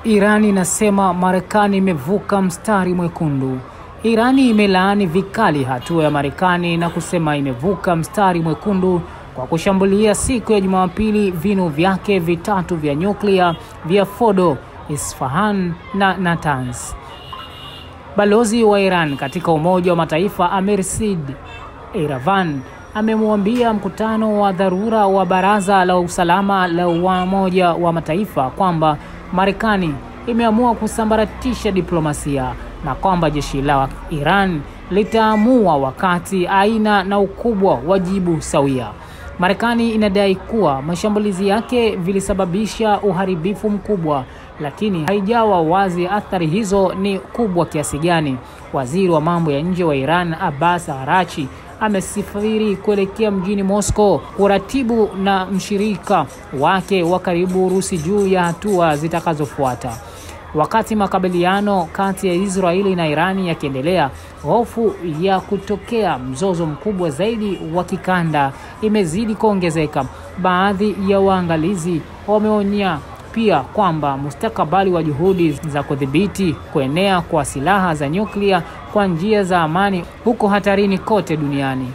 Irani inasema Marekani imevuka mstari mwekundu. Irani imelaani vikali hatua ya Marekani na kusema imevuka mstari mwekundu kwa kushambulia siku ya Jumapili vinu vyake vitatu vya nyuklia vya Fordo, Isfahan na Natanz. Balozi wa Iran katika Umoja wa Mataifa Amir Said Erevan amemwambia mkutano wa dharura wa Baraza la Usalama la Umoja wa Mataifa kwamba Marekani imeamua kusambaratisha diplomasia na kwamba jeshi la Iran litaamua wakati aina na ukubwa wa jibu sawia. Marekani inadai kuwa mashambulizi yake vilisababisha uharibifu mkubwa, lakini haijawa wazi athari hizo ni kubwa kiasi gani. Waziri wa mambo ya nje wa Iran Abbas Araghchi amesafiri kuelekea mjini Moscow kuratibu na mshirika wake wa karibu Urusi juu ya hatua zitakazofuata. Wakati makabiliano kati ya Israeli na Irani yakiendelea, hofu ya kutokea mzozo mkubwa zaidi wa kikanda imezidi kuongezeka. Baadhi ya waangalizi wameonya pia kwamba mustakabali wa juhudi za kudhibiti kuenea kwa silaha za nyuklia kwa njia za amani huko hatarini kote duniani.